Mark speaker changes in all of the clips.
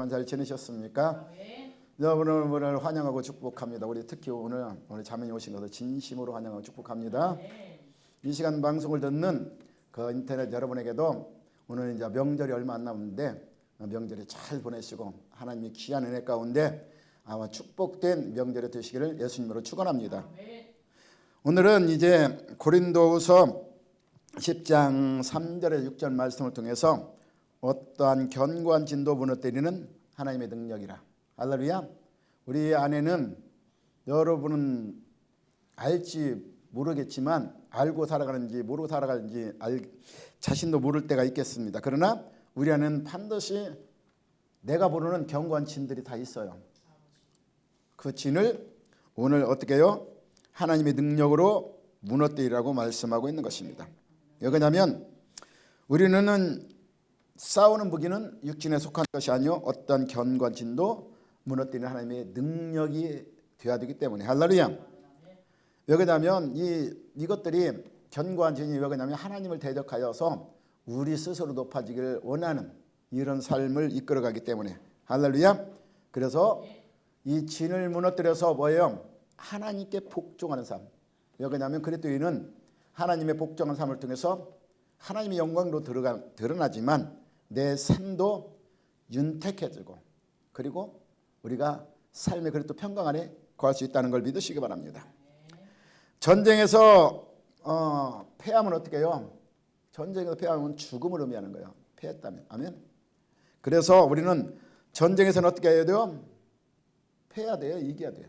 Speaker 1: 잘 지내셨습니까? 여러분을 환영하고 축복합니다. 우리 특히 오늘 자매님 오신 것을 진심으로 환영하고 축복합니다. 이 시간 방송을 듣는 그 인터넷 여러분에게도 오늘 이제 명절이 얼마 안 남았는데 명절이 잘 보내시고 하나님의 귀한 은혜 가운데 아마 축복된 명절이 되시기를 예수님으로 축원합니다. 오늘은 이제 고린도후서 10장 3절에 6절 말씀을 통해서 어떠한 견고한 진도 무너뜨리는 하나님의 능력이라. 할렐루야. 우리 안에는 여러분은 알지 모르겠지만 알고 살아가는지 모르고 살아가는지 자신도 모를 때가 있겠습니다. 그러나 우리 안에는 반드시 내가 모르는 견고한 진들이 다 있어요. 그 진을 오늘 어떻게 해요? 하나님의 능력으로 무너뜨리라고 말씀하고 있는 것입니다. 왜냐하면 우리는 싸우는 무기는 육신에 속한 것이 아니요 어떤 견고한 진도 무너뜨리는 하나님의 능력이 되어야 되기 때문에. 할렐루야. 왜 그러냐면 이것들이 견고한 진이 왜 그러냐면 하나님을 대적하여서 우리 스스로 높아지기를 원하는 이런 삶을 이끌어가기 때문에. 할렐루야. 그래서 이 진을 무너뜨려서 뭐예요? 하나님께 복종하는 삶. 왜 그러냐면 그리스도인은 하나님의 복종하는 삶을 통해서 하나님의 영광도 드러나지만 내 삶도 윤택해지고 그리고 우리가 삶의 그래도 평강 안에 거할 수 있다는 걸 믿으시기 바랍니다. 전쟁에서 패하면 어떻게 해요? 전쟁에서 패하면 죽음을 의미하는 거예요. 패했다면. 아멘. 그래서 우리는 전쟁에서는 어떻게 해야 돼요? 패해야 돼요. 이겨야 돼요.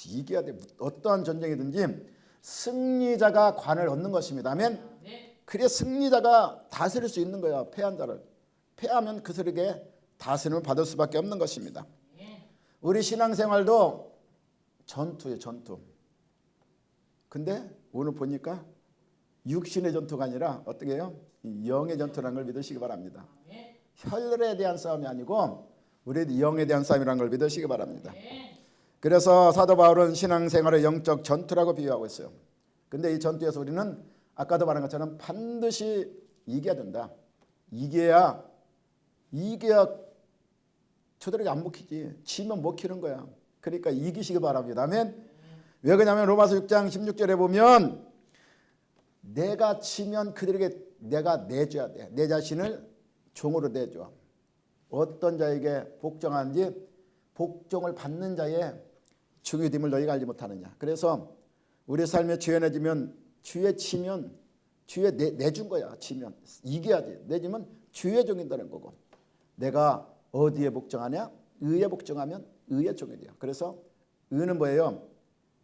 Speaker 1: 이겨야 돼요. 어떠한 전쟁이든지 승리자가 관을 얻는 것입니다. 아멘. 그래야 승리자가 다스릴 수 있는 거야. 패한 자를. 패하면 그 세력에 다스림을 받을 수밖에 없는 것입니다. 우리 신앙생활도 전투예요. 전투. 근데 오늘 보니까 육신의 전투가 아니라 어떻게 해요? 영의 전투라는 걸 믿으시기 바랍니다. 혈에 대한 싸움이 아니고 우리 영에 대한 싸움이라는 걸 믿으시기 바랍니다. 그래서 사도 바울은 신앙생활의 영적 전투라고 비유하고 있어요. 근데 이 전투에서 우리는 아까도 말한 것처럼 반드시 이겨야 된다. 이겨야 저들에게 안 먹히지. 지면 먹히는 거야. 그러니까 이기시기 바랍니다. 아멘. 왜 그러냐면 로마서 6장 16절에 보면 내가 치면 그들에게 내가 내줘야 돼. 내 자신을 종으로 내줘. 어떤 자에게 복종하는지 복종을 받는 자의 중요됨을 너희가 알지 못하느냐. 그래서 우리 삶에 죄내지면 주에 치면 주에 내준 거야. 치면 이겨야 돼. 내주면 주의 종인다는 거고. 내가 어디에 복종하냐? 의에 복종하면 의의 종이 돼요. 그래서 의는 뭐예요?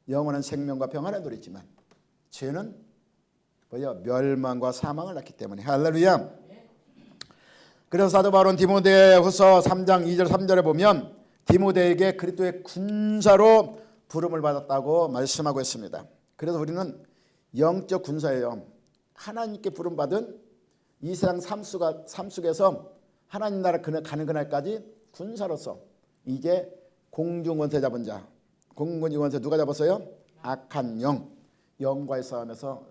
Speaker 1: 영원한 생명과 평안을 누리지만 죄는 뭐예요? 멸망과 사망을 낳기 때문에. 할렐루야. 그래서 사도 바울은 디모데후서 3장 2절 3절에 보면 디모데에게 그리스도의 군사로 부름을 받았다고 말씀하고 있습니다. 그래서 우리는 영적 군사예요. 하나님께 부름받은 이 세상 삶 속에서 하나님 나라 가는 그날까지 군사로서 이제 공중권세 잡은 자. 공중권세 누가 잡았어요? 악한 영과의 싸움에서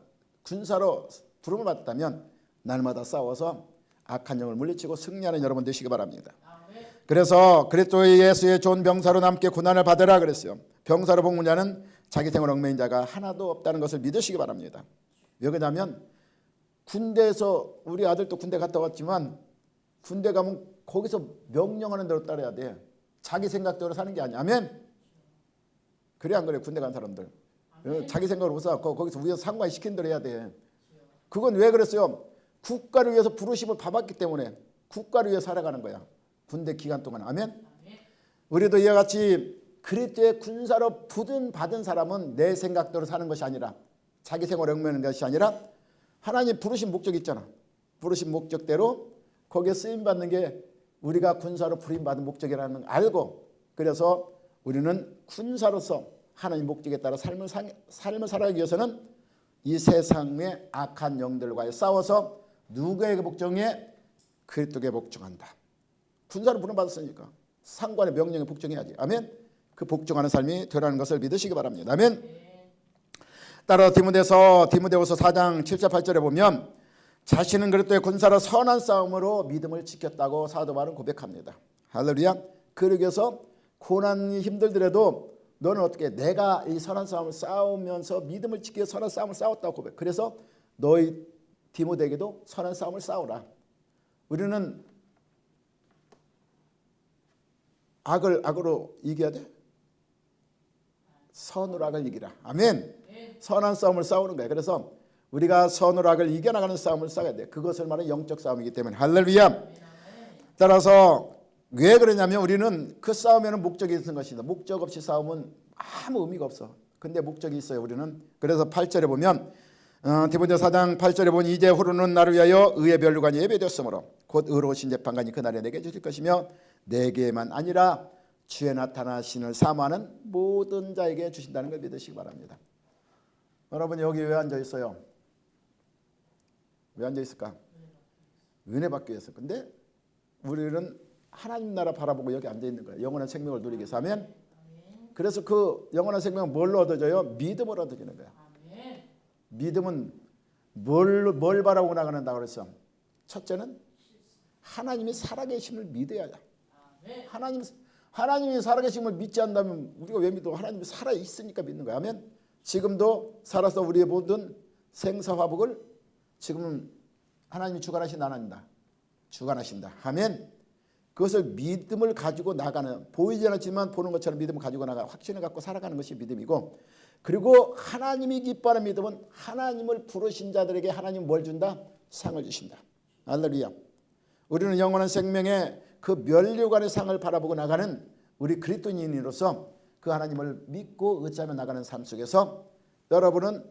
Speaker 1: 군사로 부름을 받았다면 날마다 싸워서 악한 영을 물리치고 승리하는 여러분 되시기 바랍니다. 그래서 그리스도 예수의 좋은 병사로 남게 고난을 받으라 그랬어요. 병사로 복문 자는 자기 생을 얽매인 자가 하나도 없다는 것을 믿으시기 바랍니다. 왜 그러냐면 군대에서 우리 아들도 군대 갔다 왔지만 군대 가면 거기서 명령하는 대로 따라야 돼. 자기 생각대로 사는 게 아니야. 아멘. 그래 안 그래? 군대 간 사람들. 아멘. 자기 생각으로 못 사. 거기서 위에서 상관이 시킨 대로 해야 돼. 그건 왜 그랬어요? 국가를 위해서 부르심을 받았기 때문에 국가를 위해 살아가는 거야. 군대 기간 동안. 아멘. 우리도 이와 같이 그리스도의 군사로 받은 사람은 내 생각대로 사는 것이 아니라 자기 생활을 얽매이는 것이 아니라 하나님 부르신 목적이 있잖아. 부르신 목적대로 거기에 쓰임받는 게 우리가 군사로 부름받은 목적이라는 걸 알고 그래서 우리는 군사로서 하나님 목적에 따라 삶을 살아가기 위해서는 이 세상의 악한 영들과의 싸워서 누구에게 복종해? 그리스도에게 복종한다. 군사로 부름받았으니까 상관의 명령에 복종해야지. 아멘. 그 복종하는 삶이 되라는 것을 믿으시기 바랍니다. 아멘. 따라 디모데후서 4장 7절 8절에 보면 자신은 그리스도의 군사로 선한 싸움으로 믿음을 지켰다고 사도 바울은 고백합니다. 할렐루야. 그러기 위해서 고난이 힘들더라도 너는 어떻게 내가 이 선한 싸움을 싸우면서 믿음을 지키기 위해 선한 싸움을 싸웠다고 고백. 그래서 너희 디모데에게도 선한 싸움을 싸우라. 우리는 악을 악으로 이겨야 돼. 선으로 악을 이기라. 아멘. 선한 싸움을 싸우는 거예요. 그래서 우리가 선으로 악을 이겨나가는 싸움을 싸워야 돼. 그것을 말하는 영적 싸움이기 때문에. 할렐루야. 따라서 왜 그러냐면 우리는 그 싸움에는 목적이 있는 것이다. 목적 없이 싸우면 아무 의미가 없어. 근데 목적이 있어요. 우리는. 그래서 8절에 보면 디모데 4장 8절에 보면 이제 후로는 나를 위하여 의의 변류관이 예배되었으므로 곧 의로우신 재판관이 그날에 내게 주실 것이며 내게만 아니라 주에 나타나시는 사모하는 모든 자에게 주신다는 걸 믿으시기 바랍니다. 여러분 여기 왜 앉아 있어요? 왜 앉아 있을까? 은혜 받기 위해서. 근데 우리는 하나님 나라 바라보고 여기 앉아 있는 거예요. 영원한 생명을 누리기 위해서. 아멘. 그래서 그 영원한 생명은 뭘로 얻어져요? 믿음으로 얻어지는 거야. 믿음은 뭘 바라보고 나가는다고 그랬어? 첫째는 하나님이 살아계심을 믿어야 돼. 하나님이 살아계심을 믿지 않는다면 우리가 왜 믿어? 하나님이 살아있으니까 믿는 거야. 아멘. 지금도 살아서 우리의 모든 생사화복을 지금은 하나님이 주관하신다 안 한다? 주관하신다. 아멘. 그것을 믿음을 가지고 나가는, 보이지 않지만 보는 것처럼 믿음을 가지고 나가 확신을 갖고 살아가는 것이 믿음이고, 그리고 하나님이 기뻐하는 믿음은 하나님을 부르신 자들에게 하나님 뭘 준다? 상을 주신다. 할렐루야. 우리는 영원한 생명의 그 면류관의 상을 바라보고 나가는 우리 그리스도인으로서 그 하나님을 믿고 의지하며 나가는 삶 속에서 여러분은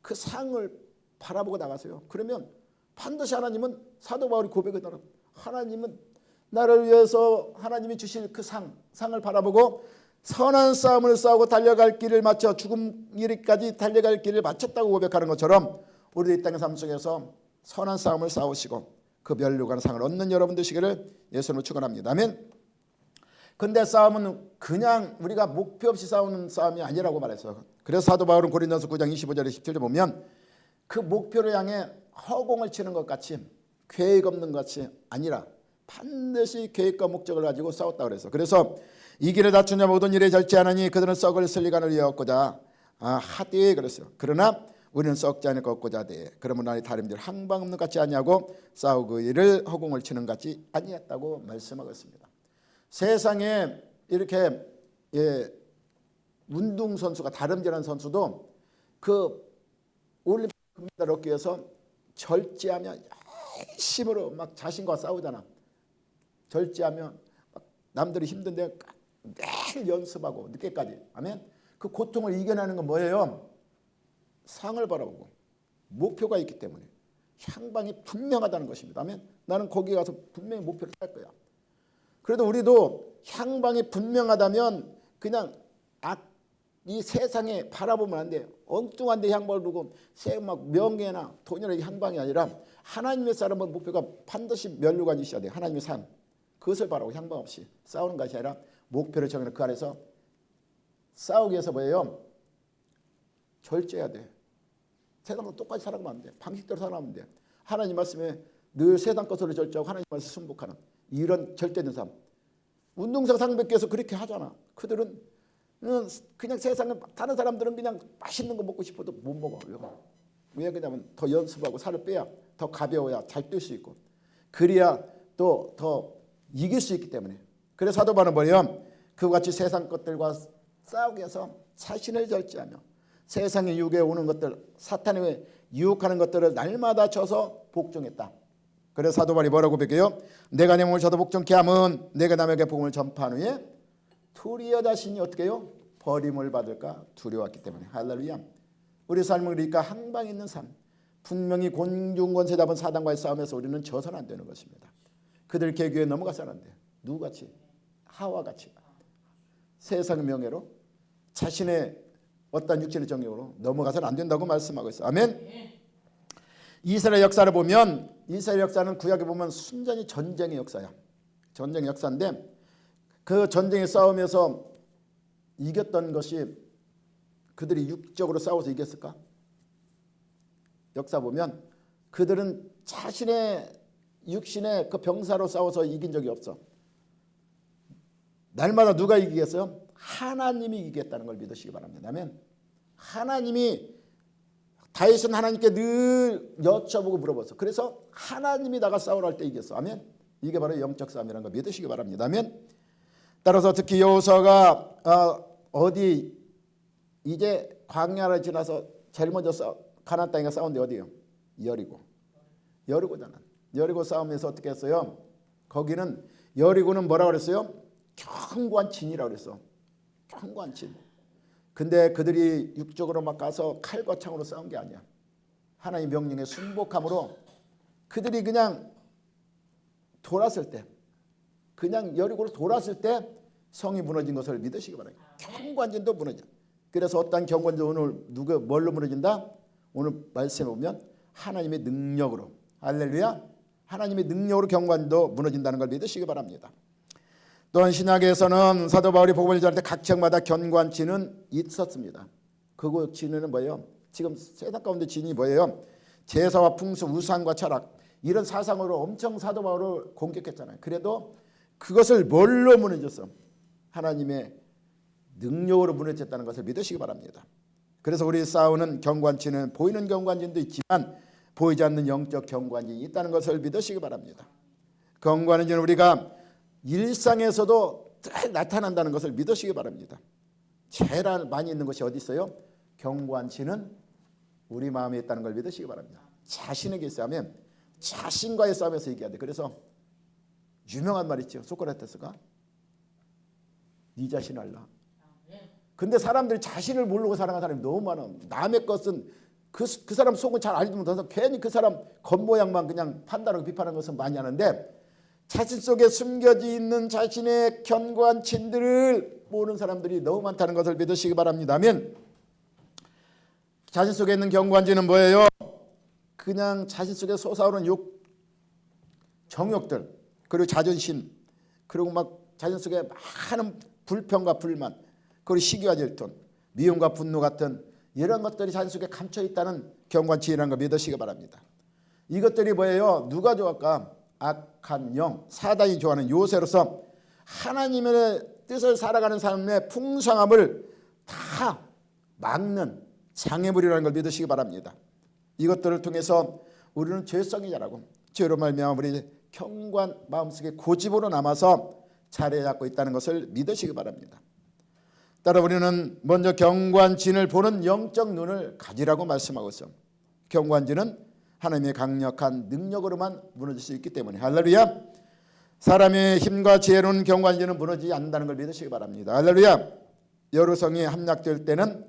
Speaker 1: 그 상을 바라보고 나가세요. 그러면 반드시 하나님은, 사도 바울이 고백을 따라 하나님은 나를 위해서 하나님이 주실 그 상을 바라보고 선한 싸움을 싸우고 달려갈 길을 마쳐 죽음 이르기까지 달려갈 길을 마쳤다고 고백하는 것처럼 우리 이 땅의 삶 속에서 선한 싸움을 싸우시고 그 면류관 상을 얻는 여러분 되시기를 예수님으로 축원합니다. 아멘. 근데 싸움은 그냥 우리가 목표 없이 싸우는 싸움이 아니라고 말했어요. 그래서 사도 바울은 고린도서 9장 25절에 17절에 보면 그 목표를 향해 허공을 치는 것 같이 계획 없는 것 같이 아니라 반드시 계획과 목적을 가지고 싸웠다 그래서. 그래서 이 길을 다투냐 모든 일에 절제하나니 그들은 썩을 슬리간을 위하였고자 하되 그랬어요. 그러나 우리는 썩지 않을 것 없고자 하되 그러면 나의 다름들 항방 없는 같이 아니하고 싸우고 이를 허공을 치는 같이 아니했다고 말씀하고 있습니다. 세상에 이렇게 운동선수가 다름질하는 선수도 그 올림픽 금메달을 얻기 위해서 절제하며 열심으로 막 자신과 싸우잖아. 절제하며 막 남들이 힘든데 매일 연습하고 늦게까지. 아멘. 그 고통을 이겨내는 건 뭐예요? 상을 바라보고 목표가 있기 때문에 향방이 분명하다는 것입니다. 아멘. 나는 거기 가서 분명히 목표를 할 거야. 그래도 우리도 향방이 분명하다면 그냥 이 세상에 바라보면 안 돼요. 엉뚱한 데 향방을 두고 막 명예나 돈이나 향방이 아니라 하나님의 사람은 목표가 반드시 면류관이 있어야 돼요. 하나님의 상. 그것을 바라고 향방 없이 싸우는 것이 아니라 목표를 정해서 그 안에서 싸우기 위해서 뭐예요? 절제해야 돼. 세상과 똑같이 살아가면 안 돼. 방식대로 살아가면 안 돼. 하나님 말씀에 늘 세상 것으로 절제하고 하나님 말씀에 순복하는 이런 절제된 삶. 운동장 상백께서 그렇게 하잖아. 그들은 그냥 세상에 다른 사람들은 그냥 맛있는 거 먹고 싶어도 못 먹어요. 왜 그러냐면 더 연습하고 살을 빼야 더 가벼워야 잘 뛸 수 있고 그래야 또 더 이길 수 있기 때문에. 그래서 사도 바울은 뭐예요? 그같이 세상 것들과 싸우기 위해서 자신을 절제하며 세상의 유혹에 오는 것들, 사탄이 유혹하는 것들을 날마다 쳐서 복종했다. 그래서 사도 바울이 뭐라고 고백해요? 내가 내 몸을 쳐도 복종케 함은 내가 남에게 복음을 전파한 후에 도리어 자신이 어떻게 해요? 버림을 받을까 두려웠기 때문에. 할렐루야. 우리 삶을 그러니까 항방 있는 삶. 분명히 곤중권세 잡은 사단과의 싸움에서 우리는 져서는 안 되는 것입니다. 그들 계교에 넘어가서는 안 돼요. 누구같이? 하와같이. 세상의 명예로 자신의 어떤 육신의 정욕으로 넘어가서는 안 된다고 말씀하고 있어요. 아멘. 이스라엘 역사를 보면 이스라엘 역사는 구약에 보면 순전히 전쟁의 역사야. 전쟁의 역사인데 그 전쟁의 싸움에서 이겼던 것이 그들이 육적으로 싸워서 이겼을까? 역사 보면 그들은 자신의 육신의 그 병사로 싸워서 이긴 적이 없어. 날마다 누가 이기겠어요? 하나님이 이기겠다는 걸 믿으시기 바랍니다. 아멘. 하나님이 다윗은 하나님께 늘 여쭤보고 물어봤어. 그래서 하나님이 나가 싸우라 할 때 이겼어. 아멘. 이게 바로 영적 싸움이라는 걸 믿으시기 바랍니다. 아멘. 따라서 특히 여호수아가 어디 이제 광야를 지나서 제일 먼저 가나안 땅에 싸운 데 어디예요? 여리고잖아. 여리고 싸움에서 어떻게 했어요? 거기는 여리고는 뭐라고 그랬어요? 견고한 진이라고 그랬어. 견고한 진. 근데 그들이 육적으로 막 가서 칼과 창으로 싸운 게 아니야. 하나님 명령에 순복함으로 그들이 그냥 돌았을 때, 그냥 여리고로 돌았을 때 성이 무너진 것을 믿으시기 바랍니다. 견고한 진도 무너져. 그래서 어떤 견고한 진 오늘 누가 뭘로 무너진다? 오늘 말씀해 보면 하나님의 능력으로, 할렐루야, 하나님의 능력으로 견고한 진도 무너진다는 걸 믿으시기 바랍니다. 또한 신약에서는 사도 바울이 복음을 전할 때 각 지역마다 견고한 진은 있었습니다. 그 진은 뭐예요? 지금 세상 가운데 진이 뭐예요? 제사와 풍수, 우상과 철학, 이런 사상으로 엄청 사도 바울을 공격했잖아요. 그래도 그것을 뭘로 무너졌어? 하나님의 능력으로 무너졌다는 것을 믿으시기 바랍니다. 그래서 우리 싸우는 견고한진은 보이는 견고한진도 있지만 보이지 않는 영적 견고한진이 있다는 것을 믿으시기 바랍니다. 견고한진은 우리가 일상에서도 잘 나타난다는 것을 믿으시기 바랍니다. 제일 많이 있는 것이 어디 있어요? 견고한진은 우리 마음에 있다는 걸 믿으시기 바랍니다. 자신에게 싸우면 자신과의 싸움에서 이겨야 돼. 그래서 유명한 말 있죠. 소크라테스가 네 자신 알라. 근데 사람들이 자신을 모르고 살아가는 사람이 너무 많아. 남의 것은 그 사람 속은 잘 알지 못해서 괜히 그 사람 겉모양만 그냥 판단하고 비판하는 것은 많이 하는데 자신 속에 숨겨져 있는 자신의 견고한 진들을 모르는 사람들이 너무 많다는 것을 믿으시기 바랍니다. 아멘. 자신 속에 있는 견고한 진은 뭐예요? 그냥 자신 속에 솟아오르는 정욕들, 그리고 자존심, 그리고 막 자신 속에 많은 불평과 불만, 그리고 시기와 질투, 미움과 분노 같은 이런 것들이 자신 속에 감춰 있다는 견고한 진이라는 걸 믿으시기 바랍니다. 이것들이 뭐예요? 누가 좋아할까? 악한 영, 사단이 좋아하는 요새로서 하나님의 뜻을 살아가는 삶의 풍성함을 다 막는 장애물이라는 걸 믿으시기 바랍니다. 이것들을 통해서 우리는 죄성이 자라고 죄로 말미암아 우리 견고한 마음속에 고집으로 남아서 자리에 잡고 있다는 것을 믿으시기 바랍니다. 따라 우리는 먼저 견고한 진을 보는 영적 눈을 가지라고 말씀하고 있어. 견고한 진은 하나님의 강력한 능력으로만 무너질 수 있기 때문에 할렐루야. 사람의 힘과 지혜로는 견고한 진은 무너지지 않는다는 걸 믿으시기 바랍니다. 할렐루야. 여러 성이 함락될 때는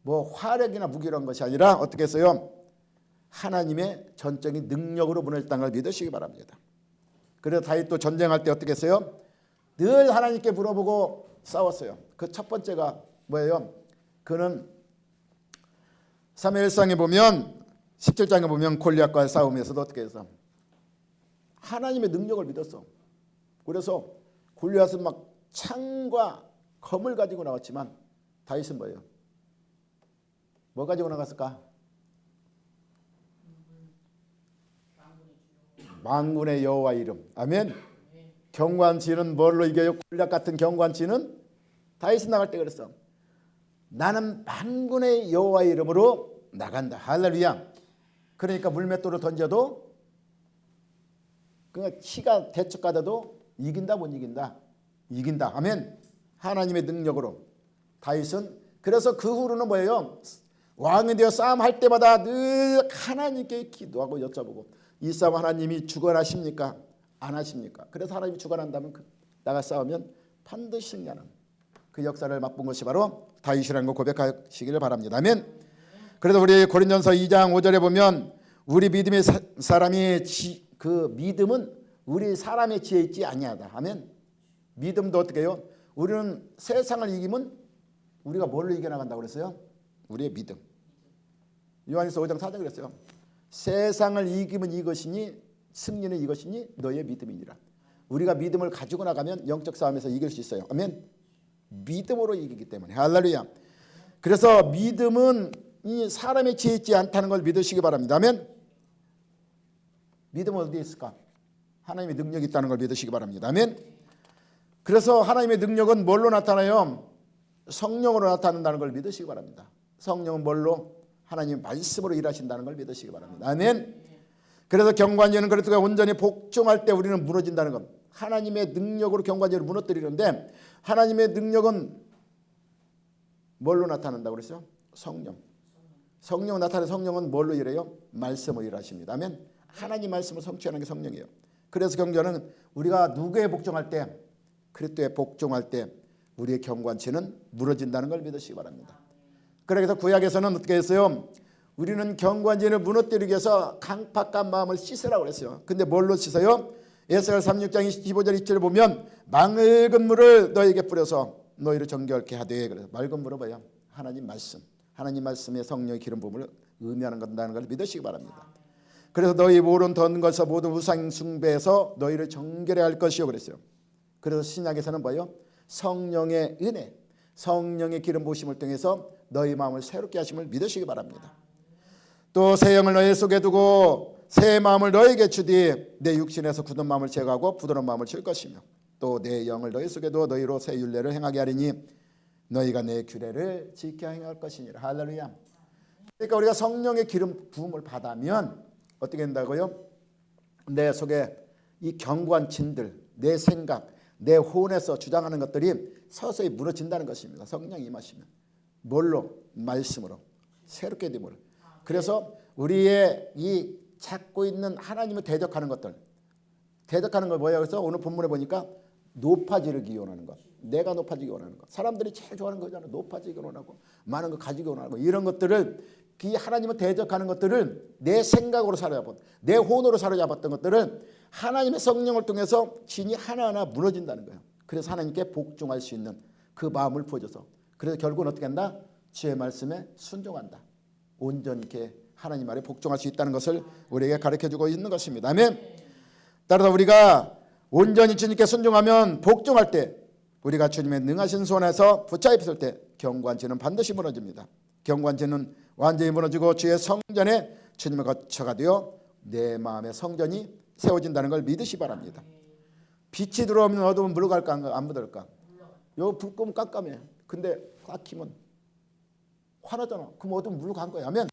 Speaker 1: 뭐 화력이나 무기란 것이 아니라 어떻게 했어요? 하나님의 전적인 능력으로 무너졌다는 걸 믿으시기 바랍니다. 그래서 다윗도 전쟁할 때 어떻게 했어요? 늘 하나님께 물어보고 싸웠어요. 그 첫 번째가 뭐예요? 그는 사무엘상에 보면 17장에 보면 골리앗과의 싸움에서도 어떻게 해서 하나님의 능력을 믿었어. 그래서 골리앗은 막 창과 검을 가지고 나왔지만 다윗은 뭐예요? 뭐 가지고 나갔을까? 만군의 여호와 이름. 아멘. 견고한 진은 뭘로 이겨요? 골리앗 같은 견고한 진은 다윗이 나갈 때 그랬어. 나는 만군의 여호와 이름으로 나간다. 할렐루야. 그러니까 물맷돌을 던져도 그냥 키가 대척가다도 이긴다 못 이긴다? 이긴다. 아멘. 하나님의 능력으로 다윗은 그래서 그 후로는 뭐예요? 왕이 되어 싸움할 때마다 늘 하나님께 기도하고 여쭤보고 이 싸움 하나님이 주관하십니까? 안 하십니까? 그래서 하나님이 주관한다면 나가 싸우면 반드시 승리하는 그 역사를 맛본 것이 바로 다윗이라는 걸 고백하시기를 바랍니다. 아멘. 그래서 우리 고린전서 2장 5절에 보면 우리 믿음의 사람이 그 믿음은 우리 사람의 지혜에 있지 아니하다. 아멘. 믿음도 어떻게 해요? 우리는 세상을 이기면 우리가 뭘로 이겨나간다고 그랬어요? 우리의 믿음. 요한일서 5장 4절 그랬어요. 세상을 이기면 이것이니 승리는 이것이니 너의 믿음이니라. 우리가 믿음을 가지고 나가면 영적 싸움에서 이길 수 있어요. 아멘. 믿음으로 이기기 때문에 할렐루야. 그래서 믿음은 이 사람의 지혜에 있지 않다는 걸 믿으시기 바랍니다. 아멘. 믿음은 어디에 있을까? 하나님의 능력이 있다는 걸 믿으시기 바랍니다. 아멘. 그래서 하나님의 능력은 뭘로 나타나요? 성령으로 나타난다는 걸 믿으시기 바랍니다. 성령은 뭘로? 하나님 말씀으로 일하신다는 걸 믿으시기 바랍니다. 아멘. 그래서 경관제는 그리스도가 온전히 복종할 때 우리는 무너진다는 것. 하나님의 능력으로 경관제를 무너뜨리는데 하나님의 능력은 뭘로 나타난다고 그랬어요? 성령. 성령 나타나는 성령은 뭘로 일해요? 말씀으로 일하십니다. 아멘. 하나님 말씀을 성취하는 게 성령이에요. 그래서 경전은 우리가 누구에 복종할 때, 그리스도에 복종할 때 우리의 경관체는 무너진다는 걸 믿으시기 바랍니다. 그래서 구약에서는 어떻게 했어요? 우리는 경관제를 무너뜨리기 위해서 강팍한 마음을 씻으라고 그랬어요. 근데 뭘로 씻어요? 에스겔 36장 25절 27절 보면 맑은 물을 너에게 뿌려서 너희를 정결케 하되, 그래서 맑은 물은 뭐야? 하나님 말씀. 하나님 말씀의 성령의 기름 부음을 의미하는 것다는 걸 믿으시기 바랍니다. 그래서 너희 모든 던 것에서 모든 우상 숭배에서 너희를 정결해 할 것이요 그랬어요. 그래서 신약에서는 뭐예요? 성령의 은혜, 성령의 기름 부으심을 통해서 너희 마음을 새롭게 하심을 믿으시기 바랍니다. 또 새 영을 너희 속에 두고 새 마음을 너희에게 주되 내 육신에서 굳은 마음을 제거하고 부드러운 마음을 줄 것이며 또 내 영을 너희 속에 두어 너희로 새 율례를 행하게 하리니 너희가 내 규례를 지켜 행할 것이니라. 할렐루야. 그러니까 우리가 성령의 기름 부음을 받으면 어떻게 된다고요? 내 속에 이 견고한 진들, 내 생각, 내 혼에서 주장하는 것들이 서서히 무너진다는 것입니다. 성령이 임하시면. 뭘로? 말씀으로. 새롭게 됨으로. 그래서 우리의 이 찾고 있는 하나님을 대적하는 것들, 대적하는 걸 뭐야? 그래서 오늘 본문에 보니까 높아지기 원하는 것, 내가 높아지기 원하는 것, 사람들이 제일 좋아하는 거잖아. 높아지기 원하고 많은 거 가지기 원하고 이런 것들을, 이 하나님을 대적하는 것들을 내 생각으로 사로잡았던, 내 혼으로 사로잡았던 것들은 하나님의 성령을 통해서 진이 하나하나 무너진다는 거예요. 그래서 하나님께 복종할 수 있는 그 마음을 보여줘서, 그래서 결국은 어떻게 한다? 주의 말씀에 순종한다. 온전히 이렇게 하나님 말에 복종할 수 있다는 것을 우리에게 가르쳐주고 있는 것입니다. 아멘. 따라서 우리가 온전히 주님께 순종하면, 복종할 때 우리가 주님의 능하신 손에서 붙잡혔을 때 경관체는 반드시 무너집니다. 경관체는 완전히 무너지고 주의 성전에 주님의 거처가 되어 내 마음의 성전이 세워진다는 걸 믿으시 바랍니다. 빛이 들어오면 어두운 물러갈까 안 묻을까? 요 불 끄면 깜깜해. 근데 꽉 키면 환하잖아. 그럼 어두운 물로 간 거야. 아멘.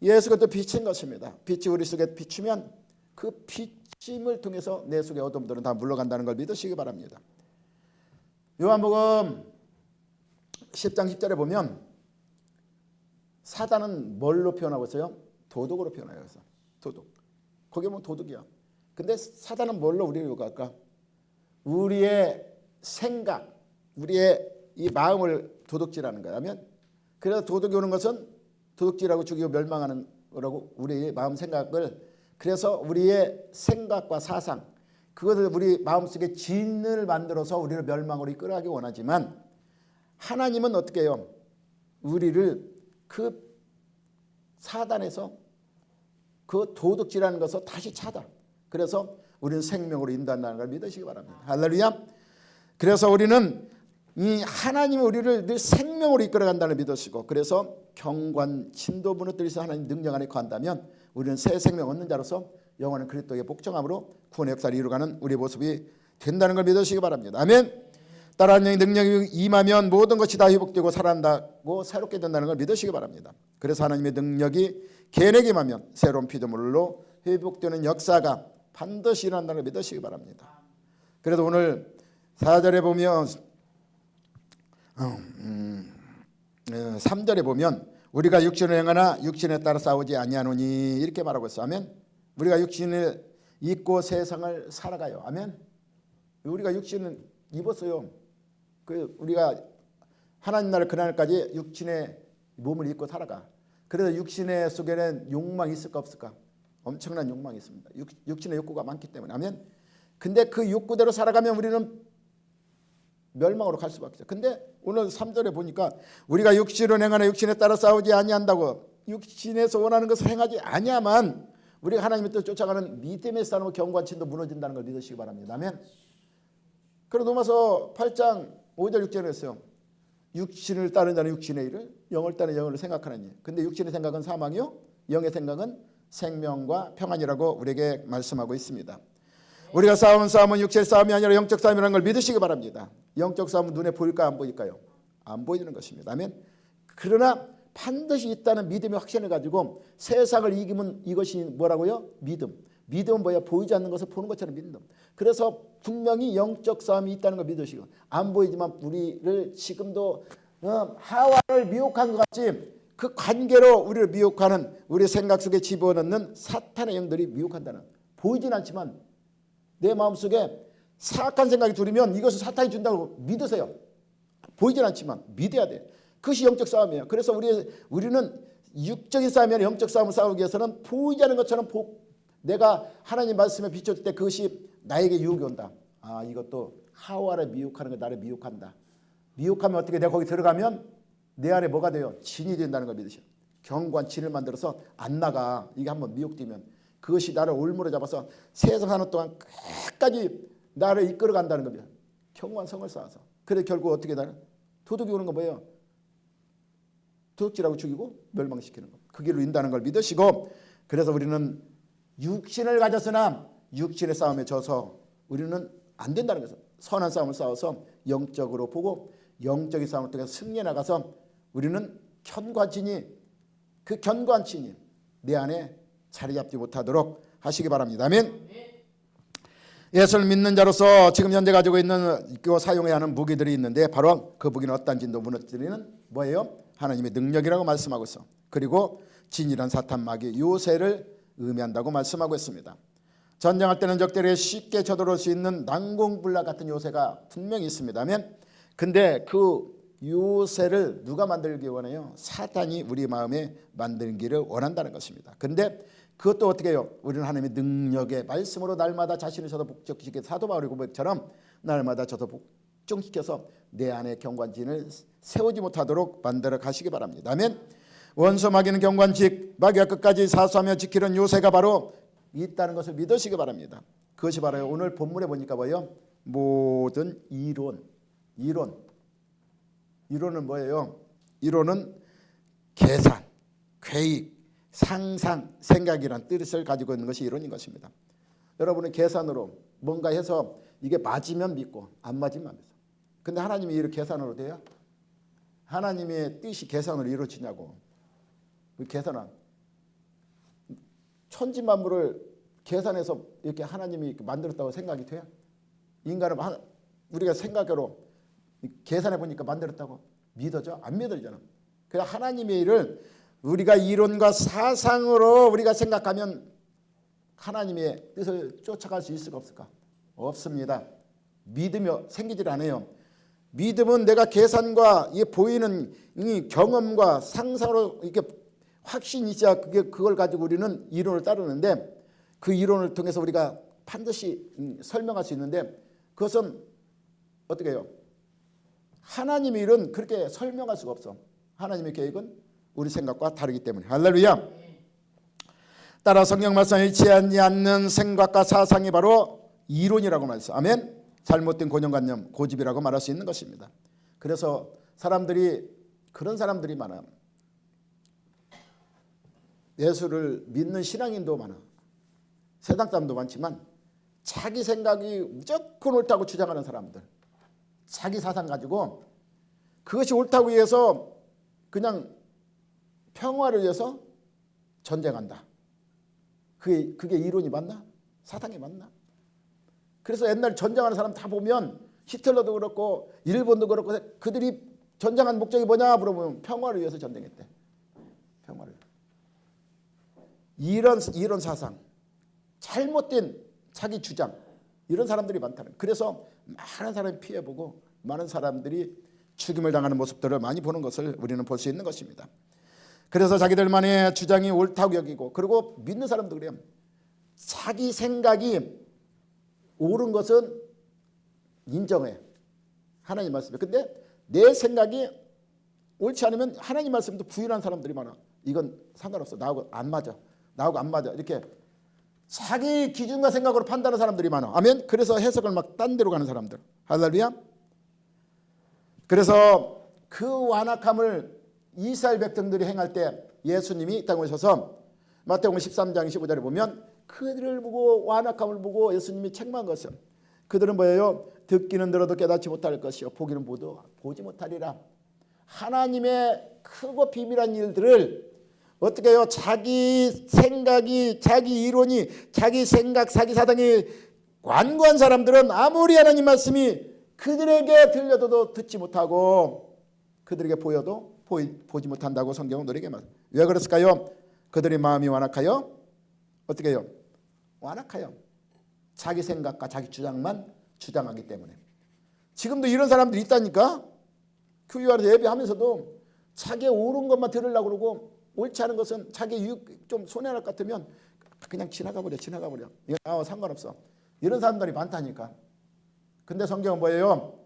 Speaker 1: 예수가 또 빛인 것입니다. 빛이 우리 속에 비추면 그 빛임을 통해서 내 속의 어둠들은 다 물러간다는 걸 믿으시기 바랍니다. 요한복음 10장 10절에 보면 사단은 뭘로 표현하고 있어요? 도둑으로 표현해요. 그래서 도둑. 거기 보면 도둑이야. 근데 사단은 뭘로 우리를 요구할까? 우리의 생각, 우리의 이 마음을 도둑질하는 거야. 아멘. 그래서 도둑이 오는 것은 도둑질하고 죽이고 멸망하는 거라고, 우리의 마음 생각을, 그래서 우리의 생각과 사상, 그것을 우리 마음속에 진을 만들어서 우리를 멸망으로 이끌어가기 원하지만, 하나님은 어떻게 해요? 우리를 그 사단에서 그 도둑질하는 것을 다시 찾아. 그래서 우리는 생명으로 인도한다는 걸 믿으시기 바랍니다. 할렐루야. 그래서 우리는 이 하나님이 우리를 늘 생명으로 이끌어간다는 믿으시고, 그래서 경관 진도 무너뜨리서 하나님 능력 안에 거한다면 우리는 새 생명 얻는 자로서 영원한 그리스도의 복종함으로 구원의 역사를 이루어가는 우리의 모습이 된다는 걸 믿으시기 바랍니다. 아멘. 따라하는 능력이 임하면 모든 것이 다 회복되고 살아난다고 새롭게 된다는 걸 믿으시기 바랍니다. 그래서 하나님의 능력이 개인에게 임하면 새로운 피조물로 회복되는 역사가 반드시 일어난다는 걸 믿으시기 바랍니다. 그래서 오늘 4절에 보면 3절에 보면 우리가 육신을 행하나 육신에 따라 싸우지 아니하노니 이렇게 말하고 있어요. 아멘. 우리가 육신을 입고 세상을 살아가요. 아멘. 우리가 육신을 입었어요. 그 우리가 하나님 나라 그날까지 육신의 몸을 입고 살아가. 그래서 육신의 속에는 욕망이 있을까 없을까? 엄청난 욕망이 있습니다. 육신의 욕구가 많기 때문에. 아멘. 근데 그 욕구대로 살아가면 우리는 멸망으로 갈 수밖에 없어요. 근데 오늘 3절에 보니까 우리가 육신을 행하나 육신에 따라 싸우지 아니한다고, 육신에서 원하는 것을 행하지 아니하면 우리가 하나님의 뜻을 쫓아가는 믿음의 싸움과 경관친도 무너진다는 걸 믿으시기 바랍니다. 아멘. 그리고 로마서 8장 5절 6절에 했어요. 육신을 따르는 자는 육신의 일을, 영을 따르는 영을 생각하느니. 근데 육신의 생각은 사망이요, 영의 생각은 생명과 평안이라고 우리에게 말씀하고 있습니다. 우리가 싸우는 싸움은 육체의 싸움이 아니라 영적 싸움이라는 걸 믿으시기 바랍니다. 영적 싸움은 눈에 보일까요? 안 보일까요? 안 보이는 것입니다. 아멘. 그러나 반드시 있다는 믿음의 확신을 가지고 세상을 이기면 이것이 뭐라고요? 믿음. 믿음은 뭐야? 보이지 않는 것을 보는 것처럼 믿는. 그래서 분명히 영적 싸움이 있다는 걸 믿으시고, 안 보이지만 우리를 지금도 하와를 미혹한 것 같이 그 관계로 우리를 미혹하는, 우리 생각 속에 집어넣는 사탄의 영들이 미혹한다는, 보이진 않지만 내 마음속에 사악한 생각이 들으면 이것을 사탄이 준다고 믿으세요. 보이진 않지만 믿어야 돼. 그것이 영적 싸움이에요. 그래서 우리는 육적인 싸움이 아니라 영적 싸움을 싸우기 위해서는 보이지 않는 것처럼 내가 하나님 말씀에 비춰질 때 그것이 나에게 유혹이 온다. 아, 이것도 하와를 미혹하는 거, 나를 미혹한다. 미혹하면 어떻게, 내가 거기 들어가면 내 안에 뭐가 돼요? 진이 된다는 걸 믿으셔. 견고한 진을 만들어서 안 나가. 이게 한번 미혹되면 그것이 나를 올무로 잡아서 세상 사는 동안 끝까지 나를 이끌어간다는 겁니다. 견고한 성을 쌓아서. 그래 결국 어떻게 나는 도둑이 오는 건 뭐예요? 도둑질하고 죽이고 멸망시키는 것. 그 길로 인다는 걸 믿으시고, 그래서 우리는 육신을 가졌으나 육신의 싸움에 져서 우리는 안 된다는 것을, 선한 싸움을 싸워서 영적으로 보고 영적인 싸움을 통해서 승리해 나가서 우리는 견고한 진이, 그 견고한 진이 내 안에 자리 잡지 못하도록 하시기 바랍니다. 아멘. 예수를 믿는 자로서 지금 현재 가지고 있는 그 사용해야 하는 무기들이 있는데, 바로 그 무기는 어떤 진도 무너뜨리는 뭐예요? 하나님의 능력이라고 말씀하고 있어. 그리고 진이란 사탄 마귀 요새를 의미한다고 말씀하고 있습니다. 전쟁할 때는 적들에게 쉽게 쳐들어올 수 있는 난공불락 같은 요새가 분명히 있습니다. 아멘. 근데 그 요새를 누가 만들기 원해요? 사탄이 우리 마음에 만들기를 원한다는 것입니다. 근데 그것도 어떻게 해요? 우리는 하나님의 능력의 말씀으로 날마다 자신을 저도 복종시켜, 사도 바울의 고백처럼 날마다 저도 복종시켜서 내 안에 견고한 진을 세우지 못하도록 만들어 가시기 바랍니다. 아멘. 원수 마귀는 견고한 마귀가 끝까지 사수하며 지키는 요새가 바로 있다는 것을 믿으시기 바랍니다. 그것이 바로 오늘 본문에 보니까 뭐예요? 모든 이론은 뭐예요? 이론은 계산, 계획, 상상, 생각이란 뜻을 가지고 있는 것이 이론인 것입니다. 여러분은 계산으로 뭔가 해서 이게 맞으면 믿고 안 맞으면 안 믿어. 근데 하나님이 이렇게 계산으로 돼요? 하나님의 뜻이 계산으로 이루어지냐고. 그 계산은 천지만물을 계산해서 이렇게 하나님이 이렇게 만들었다고 생각이 돼요? 인간은 우리가 생각으로 계산해 보니까 만들었다고 믿어져? 안 믿어지잖아. 그래서 하나님의 일을 우리가 이론과 사상으로 우리가 생각하면 하나님의 뜻을 쫓아갈 수 있을까 없을까? 없습니다. 믿음이 생기질 않아요. 믿음은 내가 계산과 이 보이는 이 경험과 상상으로 이렇게 확신이 있어야 그걸 가지고 우리는 이론을 따르는데, 그 이론을 통해서 우리가 반드시 설명할 수 있는데, 그것은 어떻게 해요? 하나님의 일은 그렇게 설명할 수가 없어. 하나님의 계획은 우리 생각과 다르기 때문에. 할렐루야. 따라 성경 말씀에 일치하지 않는 생각과 사상이 바로 이론이라고 말했어. 아멘. 잘못된 고정관념, 고집이라고 말할 수 있는 것입니다. 그래서 그런 사람들이 많아. 예수를 믿는 신앙인도 많아. 세상 사람도 많지만 자기 생각이 무조건 옳다고 주장하는 사람들, 자기 사상 가지고 그것이 옳다고 해서 그냥 평화를 위해서 전쟁한다. 그게 이론이 맞나? 사상이 맞나? 그래서 옛날 전쟁하는 사람 다 보면 히틀러도 그렇고 일본도 그렇고 그들이 전쟁한 목적이 뭐냐 물어보면 평화를 위해서 전쟁했대. 평화를. 이런 사상, 잘못된 자기 주장, 이런 사람들이 많다는. 그래서 많은 사람이 피해보고 많은 사람들이 죽임을 당하는 모습들을 많이 보는 것을 우리는 볼 수 있는 것입니다. 그래서 자기들만의 주장이 옳다고 여기고, 그리고 믿는 사람도 그래요. 자기 생각이 옳은 것은 인정해. 하나님 말씀에. 근데 내 생각이 옳지 않으면 하나님 말씀도 부인하는 사람들이 많아. 이건 상관없어. 나하고 안 맞아. 이렇게 자기 기준과 생각으로 판단하는 사람들이 많아. 아멘. 그래서 해석을 막 딴 데로 가는 사람들. 할렐루야. 그래서 그 완악함을 이스라엘 백성들이 행할 때 예수님이 이 땅에 오셔서 마태복음 13장 15절에 보면 그들을 보고 완악함을 보고 예수님이 책망한 것은 그들은 뭐예요? 듣기는 들어도 깨닫지 못할 것이요 보기는 보지 못하리라. 하나님의 크고 비밀한 일들을 어떻게 해요? 자기 생각이 자기 이론이 자기 생각 자기 사상이 완고한 사람들은 아무리 하나님 말씀이 그들에게 들려도 듣지 못하고 그들에게 보여도 보지 못한다고 성경은 우리에게 말합니다. 왜 그랬을까요? 그들의 마음이 완악하여 어떻게 해요? 완악하여 자기 생각과 자기 주장만 주장하기 때문에. 지금도 이런 사람들이 있다니까. 교회와서 예배하면서도 자기 옳은 것만 들으려고 그러고 옳지 않은 것은 자기 유익 좀 손해날 것 같으면 그냥 지나가 버려. 이거 나와 상관없어. 이런 사람들이 많다니까. 근데 성경은 뭐예요?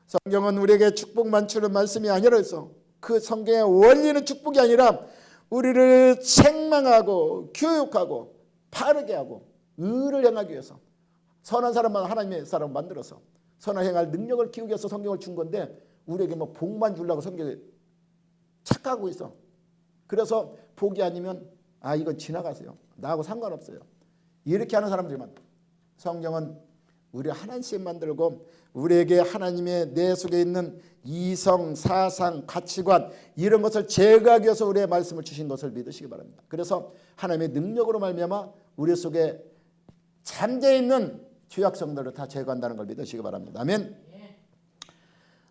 Speaker 1: 성경은 우리에게 축복만 주는 말씀이 아니라 했어. 그 성경의 원리는 축복이 아니라 우리를 책망하고 교육하고 바르게 하고 의를 행하기 위해서 선한 사람만 하나님의 사람을 만들어서 선한 행할 능력을 키우기 위해서 성경을 준 건데 우리에게 뭐 복만 주려고 성경에 착각하고 있어. 그래서 복이 아니면 이건 지나가세요. 나하고 상관없어요. 이렇게 하는 사람들이 많다. 성경은 우리 하나씩 만들고 우리에게 하나님의 내 속에 있는 이성, 사상, 가치관 이런 것을 제거하기 위해서 우리의 말씀을 주신 것을 믿으시기 바랍니다. 그래서 하나님의 능력으로 말미암아 우리 속에 잠재 있는 죄악성들을 다 제거한다는 걸 믿으시기 바랍니다. 아멘.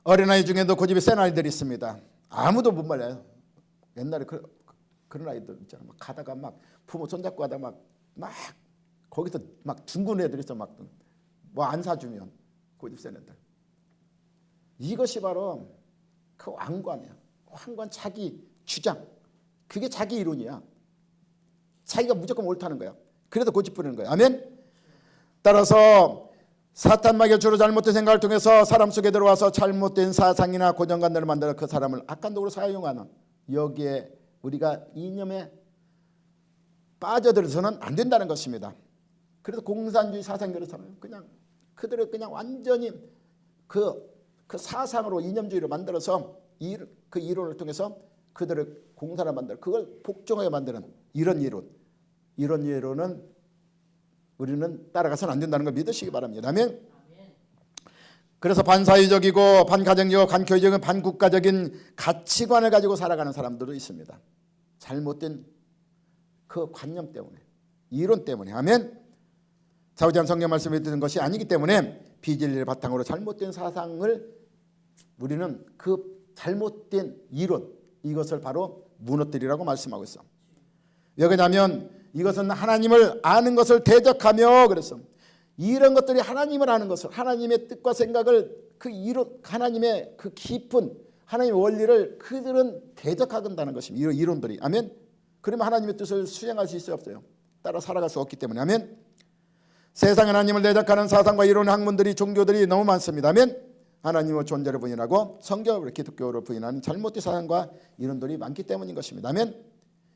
Speaker 1: 어린아이 중에도 고집이 센 아이들이 있습니다. 아무도 못 말려요. 옛날에 그런 아이들 있잖아. 막 가다가 막 부모 손잡고 가다가 막 거기서 막 둥근 애들 있어. 막 뭐 안 사주면 고집 센 애들. 이것이 바로 그 완관이야. 완관 자기 주장. 그게 자기 이론이야. 자기가 무조건 옳다는 거야. 그래도 고집 부리는 거야. 아멘. 따라서 사탄 마귀가 주로 잘못된 생각을 통해서 사람 속에 들어와서 잘못된 사상이나 고정관념을 만들어 그 사람을 악한 도구로 사용하는 여기에 우리가 이념에 빠져들어서는 안 된다는 것입니다. 그래서 공산주의 사상이 그렇잖아요. 그냥 그들을 그냥 완전히 그 사상으로 이념주의로 만들어서 그 이론을 통해서 그들을 공산화 만들어 그걸 복종하게 만드는 이런 이론은 우리는 따라가서는 안 된다는 걸 믿으시기 바랍니다. 아멘. 그래서 반사회적이고 반가정적이고 반교회적인 반국가적인 가치관을 가지고 살아가는 사람들도 있습니다. 잘못된 그 관념 때문에 이론 때문에. 아멘. 자우지한 성경 말씀을 듣는 것이 아니기 때문에 비진리를 바탕으로 잘못된 사상을 우리는 그 잘못된 이론 이것을 바로 무너뜨리라고 말씀하고 있어. 왜 그러냐면 이것은 하나님을 아는 것을 대적하며 그랬어. 이런 것들이 하나님을 아는 것을 하나님의 뜻과 생각을 그 이론 하나님의 그 깊은 하나님의 원리를 그들은 대적한다는 것입니다. 이런 이론들이. 아멘. 그러면 하나님의 뜻을 수행할 수 있어요 없어요? 따라 살아갈 수 없기 때문에. 아멘. 세상 하나님을 대적하는 사상과 이론 학문들이 종교들이 너무 많습니다. 아멘. 하나님의 존재를 부인하고 성경을 기독교를 부인하는 잘못된 사상과 이론들이 많기 때문인 것입니다. 아멘.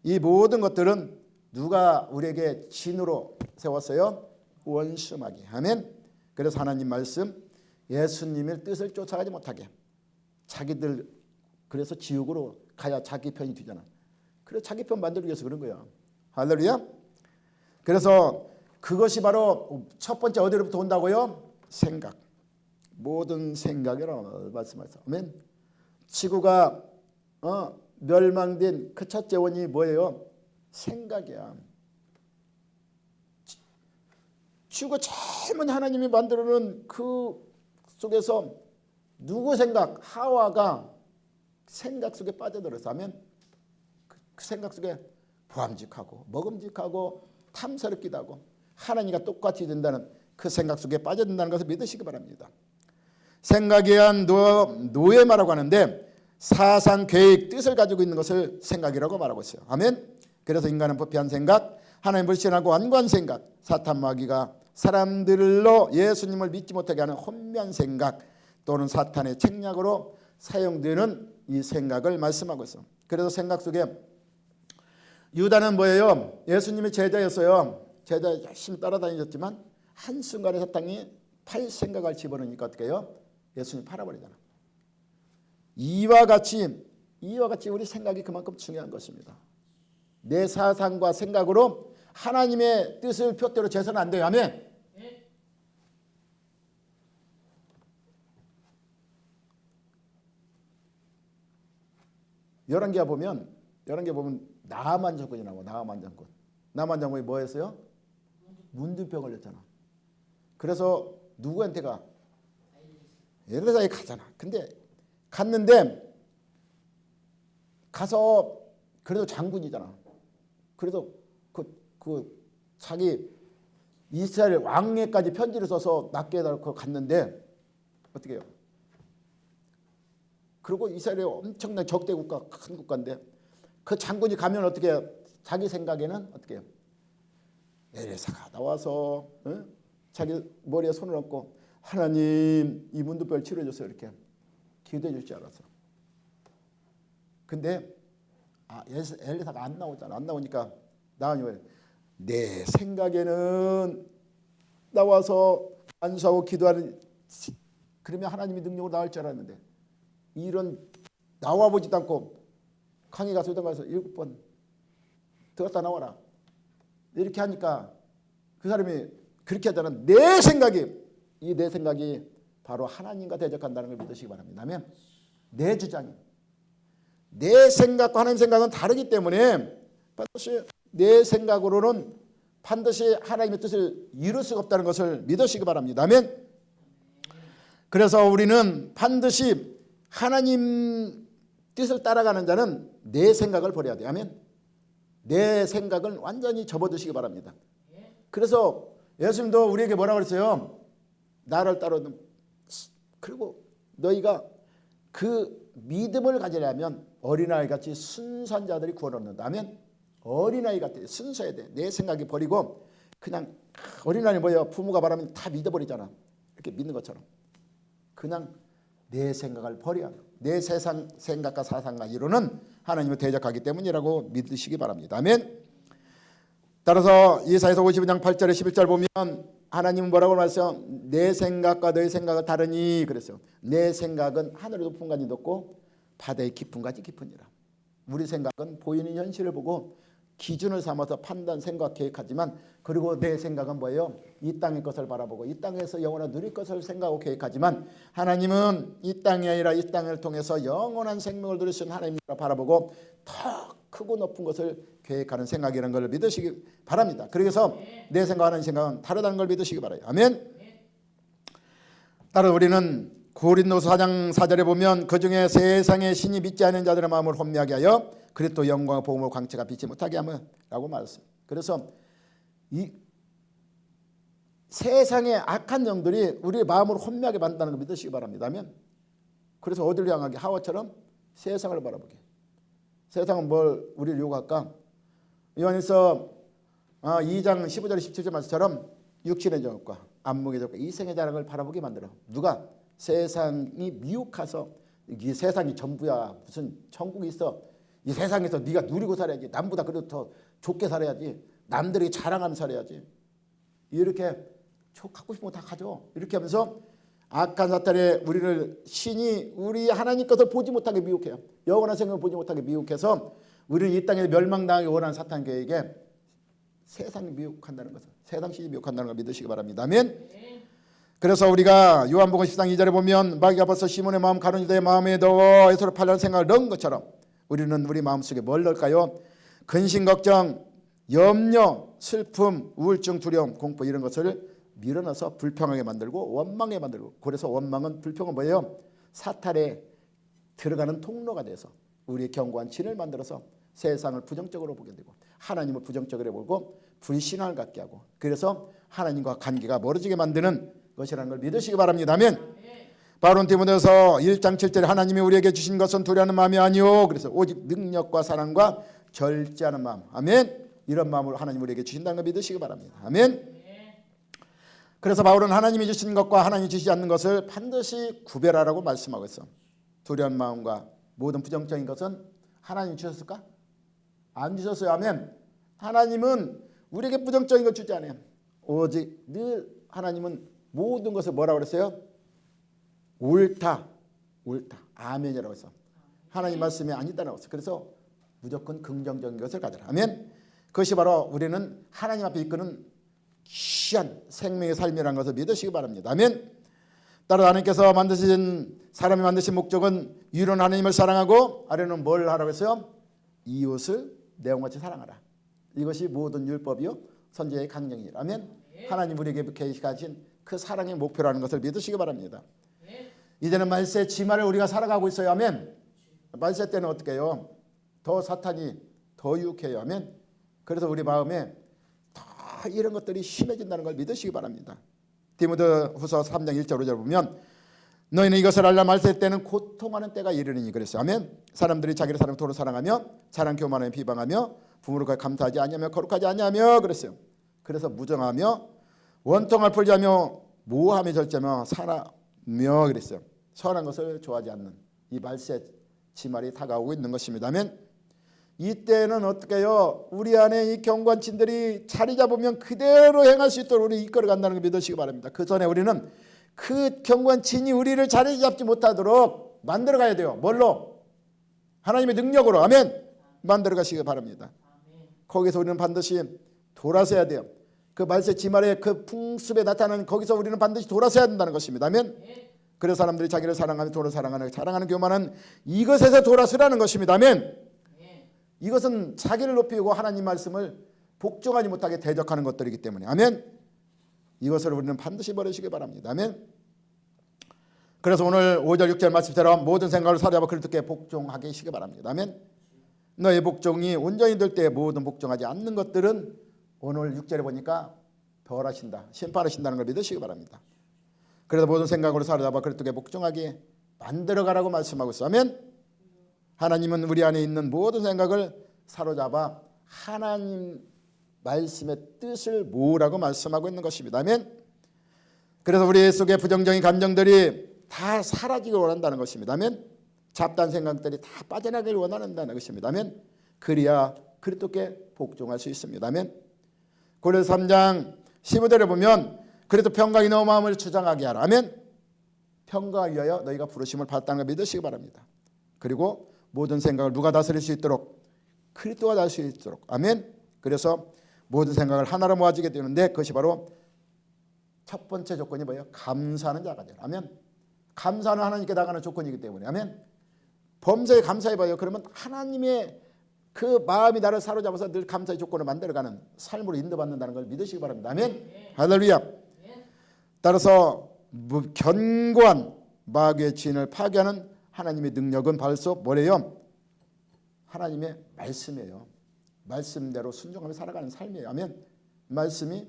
Speaker 1: 이 모든 것들은 누가 우리에게 진으로 세웠어요? 원수마귀. 아멘. 그래서 하나님 말씀 예수님의 뜻을 쫓아가지 못하게 자기들 그래서 지옥으로 가야 자기 편이 되잖아. 그래서 자기 편 만들기 위해서 그런 거야. 할렐루야. 그래서 그것이 바로 첫 번째 어디로부터 온다고요? 생각. 모든 생각이라고 말씀하셨어요. 아멘. 지구가 멸망된 그 첫째 원인이 뭐예요? 생각이야. 지구가 제일 먼저 하나님이 만들어놓은 그 속에서 누구 생각? 하와가 생각 속에 빠져들어서 하면 그 생각 속에 보암직하고 먹음직하고 탐스럽기도 하고 하나님과 똑같이 된다는 그 생각 속에 빠져든다는 것을 믿으시기 바랍니다. 생각에 의한 노예마라고 하는데 사상, 계획, 뜻을 가지고 있는 것을 생각이라고 말하고 있어요. 아멘. 그래서 인간은 부패한 생각, 하나님을 불신하고 완고한 생각, 사탄 마귀가 사람들로 예수님을 믿지 못하게 하는 혼미한 생각 또는 사탄의 책략으로 사용되는 이 생각을 말씀하고 있어요. 그래서 생각 속에 유다는 뭐예요? 예수님의 제자였어요. 제자 열심히 따라다니셨지만 한순간에 사탄이 팔 생각을 집어넣으니까 어떻게 해요? 예수님 팔아버리잖아. 이와 같이 우리 생각이 그만큼 중요한 것입니다. 내 사상과 생각으로 하나님의 뜻을 표대로 재서는 안 돼요. 아멘. 열왕기하 보면 나만 장군이 나와. 나만 장군. 나만 장군이 뭐 했어요? 문둥병 걸렸잖아. 그래서 누구한테 가? 엘리사에 가잖아. 근데 갔는데 가서 그래도 장군이잖아. 그래서 그 자기 이스라엘 왕에까지 편지를 써서 낫게 해달라고 갔는데 어떻게 해요? 그리고 이스라엘이 엄청난 적대 국가, 큰 국가인데 그 장군이 가면 어떻게 해요? 자기 생각에는 어떻게 해요? 엘리사가 나와서 자기 머리에 손을 얹고 하나님 이 문둥병을 치료해줬어요. 이렇게 기도해 줄 줄 알았어. 근데 엘리사가 안 나오잖아. 안 나오니까 나와요. 내 생각에는 나와서 안수하고 기도하는 그러면 하나님이 능력으로 나올 줄 알았는데 이런 나와보지도 않고 강에 가서 가서 7번 들어갔다 나와라 이렇게 하니까 그 사람이 그렇게 하잖아. 내 생각이 이 내 생각이 바로 하나님과 대적한다는 걸 믿으시기 바랍니다. 아멘. 내 주장이 내 생각과 하나님 생각은 다르기 때문에 반드시 내 생각으로는 반드시 하나님의 뜻을 이룰 수가 없다는 것을 믿으시기 바랍니다. 아멘. 그래서 우리는 반드시 하나님 뜻을 따라가는 자는 내 생각을 버려야 돼요. 아멘. 내 생각을 완전히 접어두시기 바랍니다. 그래서 예수님도 우리에게 뭐라고 그랬어요? 나를 따르는 그리고 너희가 그 믿음을 가지려면 어린아이같이 순수한 자들이 구원 얻는다. 아멘. 어린아이같이 순수해야 돼. 내 생각이 버리고 그냥 어린아이 뭐예요? 부모가 말하면 다 믿어버리잖아. 이렇게 믿는 것처럼. 그냥 내 생각을 버려야 돼. 내 세상 생각과 사상과 이론은 하나님을 대적하기 때문이라고 믿으시기 바랍니다. 아멘. 따라서 이사야서 52장 8절에 11절 보면 하나님은 뭐라고 말했어요? 내 생각과 너의 생각은 다르니 그랬어요. 내 생각은 하늘의 높은 간이 높고 바다의 깊은 간이 깊으니라. 우리 생각은 보이는 현실을 보고 기준을 삼아서 판단, 생각, 계획하지만 그리고 내 생각은 뭐예요? 이 땅의 것을 바라보고 이 땅에서 영원한 누릴 것을 생각하고 계획하지만 하나님은 이 땅이 아니라 이 땅을 통해서 영원한 생명을 누릴 수 있는 하나님을 바라보고 더 크고 높은 것을 계획하는 생각이라는 걸 믿으시기 바랍니다. 그래서 내 생각하는 생각은 다르다는 걸 믿으시기 바라요. 아멘. 따라 우리는 고린도서 4장 4절에 보면 그중에 세상의 신이 믿지 않는 자들의 마음을 혼미하게 하여 그리스도 영광의 복음을 광채가 비치 못하게 하라고 말했어요. 그래서 이 세상의 악한 영들이 우리의 마음을 혼미하게 만든다는 걸 믿으시기 바랍니다. 아멘. 그래서 어디를 향하게? 하와처럼 세상을 바라보게. 세상은 뭘 우리를 요구할까? 요한일서 2장 15절 17절 말씀처럼 육신의 정욕과 안목의 정욕과 이생의 자랑을 바라보게 만들어. 누가? 세상이 미혹해서 이 세상이 전부야. 무슨 천국이 있어. 이 세상에서 네가 누리고 살아야지. 남보다 그래도 더 좋게 살아야지. 남들이 자랑하면서 살아야지. 이렇게 갖고 싶은 거 다 가져. 이렇게 하면서 악한 사탄의 우리를 신이 우리 하나님 것을 보지 못하게 미혹해요. 영원한 생명을 보지 못하게 미혹해서 우리를 이 땅에 멸망당하기 원하는 사탄 계획에 세상이 미혹한다는 것을 세상 신이 미혹한다는 걸 믿으시기 바랍니다. 아멘. 그래서 우리가 요한복음 10장 2절에 보면 마귀가 벌써 시몬의 마음 가룟 유다의 마음에 넣어 예수를 팔려는 생각을 넣은 것처럼 우리는 우리 마음속에 뭘 넣을까요? 근심, 걱정, 염려, 슬픔, 우울증, 두려움, 공포 이런 것을 밀어넣어서 불평하게 만들고 원망하게 만들고 그래서 원망은 불평은 뭐예요? 사탄에 들어가는 통로가 돼서 우리의 견고한 진을 만들어서 세상을 부정적으로 보게 되고 하나님을 부정적으로 보고 불신앙을 갖게 하고 그래서 하나님과 관계가 멀어지게 만드는 것이라는 걸 믿으시기 바랍니다. 아멘. 바로 디모데서 1장 7절에 하나님이 우리에게 주신 것은 두려워하는 마음이 아니요 그래서 오직 능력과 사랑과 절제하는 마음. 아멘. 이런 마음으로 하나님 우리에게 주신다는 걸 믿으시기 바랍니다. 아멘. 그래서 바울은 하나님이 주신 것과 하나님이 주시지 않는 것을 반드시 구별하라고 말씀하고 있어. 두려운 마음과 모든 부정적인 것은 하나님이 주셨을까? 안 주셨어요. 아멘. 하나님은 우리에게 부정적인 걸 주지 않아요. 오직 늘 하나님은 모든 것을 뭐라고 그랬어요? 옳다. 옳다. 아멘이라고 했어. 하나님 말씀이 아니다라고 했어. 그래서 무조건 긍정적인 것을 가져라. 아멘. 그것이 바로 우리는 하나님 앞에 이끄는 귀한 생명의 삶이라는 것을 믿으시기 바랍니다. 아멘. 따라 하나님께서 만드신 사람이 만드신 목적은 위로는 하나님을 사랑하고 아래는 뭘 하라고 했어요? 이웃을 내 영같이 사랑하라. 이것이 모든 율법이요 선지자의 강령이라. 아멘. 하나님 우리에게 계시하신 그 사랑의 목표라는 것을 믿으시기 바랍니다. 이제는 말세 지말을 우리가 살아가고 있어요. 아멘. 말세 때는 어떻게 해요? 더 사탄이 더 유혹해요. 아멘. 그래서 우리 마음에 더 이런 것들이 심해진다는 걸 믿으시기 바랍니다. 디모데후서 3장 1절 5절 보면 너희는 이것을 알라 말세 때는 고통하는 때가 이르리니 그랬어요. 아멘. 사람들이 자기를 사랑 도로 사랑하며 자랑 교만하며 비방하며 부모를 감사하지 아니하며 거룩하지 아니하며 그랬어요. 그래서 무정하며 원통을 풀지 하며 모함에 절제하며 살아며 그랬어요. 선한 것을 좋아하지 않는 이 말세 지말이 다가오고 있는 것입니다. 아멘. 이때는 어떻게 해요? 우리 안에 이 경관친들이 자리 잡으면 그대로 행할 수 있도록 우리 이끌어 간다는 걸 믿으시기 바랍니다. 그 전에 우리는 그 경관친이 우리를 자리 잡지 못하도록 만들어 가야 돼요. 뭘로? 하나님의 능력으로. 아멘. 만들어 가시기 바랍니다. 거기서 우리는 반드시 돌아서야 돼요. 그 말세 지말의 그 풍습에 나타나는 거기서 우리는 반드시 돌아서야 된다는 것입니다. 아멘. 그래서 사람들이 자기를 사랑하며 도를 사랑하는 교만은 이것에서 돌아서라는 것입니다. 아멘. 이것은 자기를 높이고 하나님 말씀을 복종하지 못하게 대적하는 것들이기 때문에 아멘. 이것을 우리는 반드시 버리시기 바랍니다. 아멘. 그래서 오늘 5절 6절 말씀대로 모든 생각을 사로잡아 그리스도께 복종하게 하시기 바랍니다. 아멘. 너의 복종이 온전히 될 때 모든 복종하지 않는 것들은 오늘 6절에 보니까 벌하신다, 심판하신다는 걸 믿으시기 바랍니다. 그래서 모든 생각으로 사로잡아 그리스도께 복종하게 만들어가라고 말씀하고 있어요. 아멘. 하나님은 우리 안에 있는 모든 생각을 사로잡아 하나님 말씀의 뜻을 모으라고 말씀하고 있는 것입니다. 아멘. 그래서 우리 속에 부정적인 감정들이 다 사라지길 원한다는 것입니다. 아멘. 잡다한 생각들이 다 빠져나가길 원한다는 것입니다. 아멘. 그래야 그리스도께 복종할 수 있습니다. 아멘. 고린도서 3장 15절에 보면 그래도 평강이 너 마음을 주장하게 하라. 아멘. 평강을 위하여 너희가 부르심을 받았다는 걸 믿으시기 바랍니다. 그리고 모든 생각을 누가 다스릴 수 있도록? 그리스도가 다스릴 수 있도록. 아멘. 그래서 모든 생각을 하나로 모아지게 되는데 그것이 바로 첫 번째 조건이 뭐예요? 감사하는 자가 되라. 아멘. 감사는 하나님께 나가는 조건이기 때문에 아멘. 범사에 감사해봐요. 그러면 하나님의 그 마음이 나를 사로잡아서 늘 감사의 조건을 만들어가는 삶으로 인도받는다는 걸 믿으시기 바랍니다. 아멘. 할렐루야. 따라서 견고한 마귀의 진을 파괴하는 하나님의 능력은 벌써 뭐래요? 하나님의 말씀이에요. 말씀대로 순종하며 살아가는 삶이에요. 아멘. 말씀이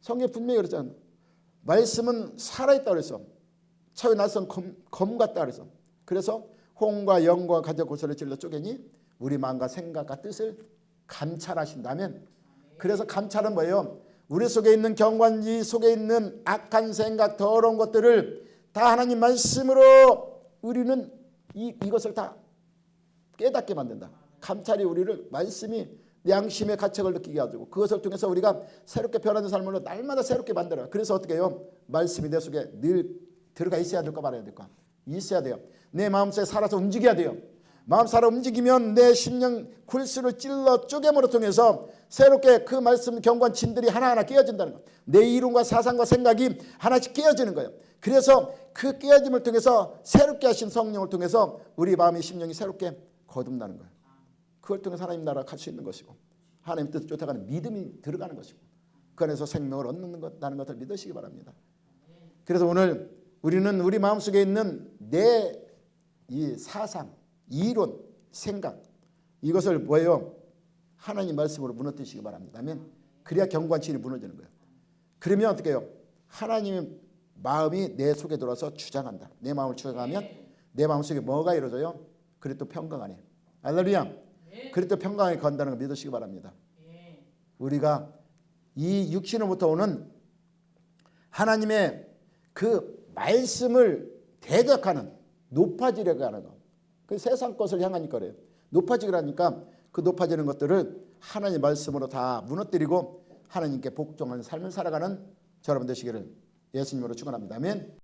Speaker 1: 성경에 분명히 그랬잖아요. 말씀은 살아있다고 그랬어. 차에 낯선 검 같다 그랬어. 그래서 홍과 영과 가져 고소를 찔러 쪼개니 우리 마음과 생각과 뜻을 감찰하신다면 그래서 감찰은 뭐예요? 우리 속에 있는 경관지 속에 있는 악한 생각 더러운 것들을 다 하나님 말씀으로 우리는 이것을 다 깨닫게 만든다. 감찰이 우리를 말씀이 양심의 가책을 느끼게 하고 그것을 통해서 우리가 새롭게 변하는 삶으로 날마다 새롭게 만들어요. 그래서 어떻게 해요? 말씀이 내 속에 늘 들어가 있어야 될까 말아야 될까? 있어야 돼요. 내 마음속에 살아서 움직여야 돼요. 마음 살아 움직이면 내 심령 굴수를 찔러 쪼개므로 통해서 새롭게 그 말씀 경관진들이 하나하나 깨어진다는 거예요. 내 이론과 사상과 생각이 하나씩 깨어지는 거예요. 그래서 그 깨어짐을 통해서 새롭게 하신 성령을 통해서 우리 마음의 심령이 새롭게 거듭나는 거예요. 그걸 통해서 하나님 나라 갈 수 있는 것이고 하나님 뜻을 쫓아가는 믿음이 들어가는 것이고 그 안에서 생명을 얻는다는 것을 믿으시기 바랍니다. 그래서 오늘 우리는 우리 마음속에 있는 내 이 사상, 이론, 생각 이것을 뭐예요? 하나님 말씀으로 무너뜨리시기 바랍니다. 아멘. 그래야 경관친이 무너지는 거예요. 그러면 어떻게 해요? 하나님의 마음이 내 속에 들어와서 주장한다. 내 마음을 주장하면 내 마음속에 뭐가 이루어져요? 그리스도 평강 안에. 할렐루야. 그리스도 평강 안에 건다는 걸 믿으시기 바랍니다. 우리가 이 육신으로부터 오는 하나님의 그 말씀을 대적하는 높아지려고 하는 것. 그 세상 것을 향하니까 그래요. 높아지려니까 그 높아지는 것들을 하나님 말씀으로 다 무너뜨리고 하나님께 복종하는 삶을 살아가는 여러분 되시기를 예수님으로 축원합니다. 아멘.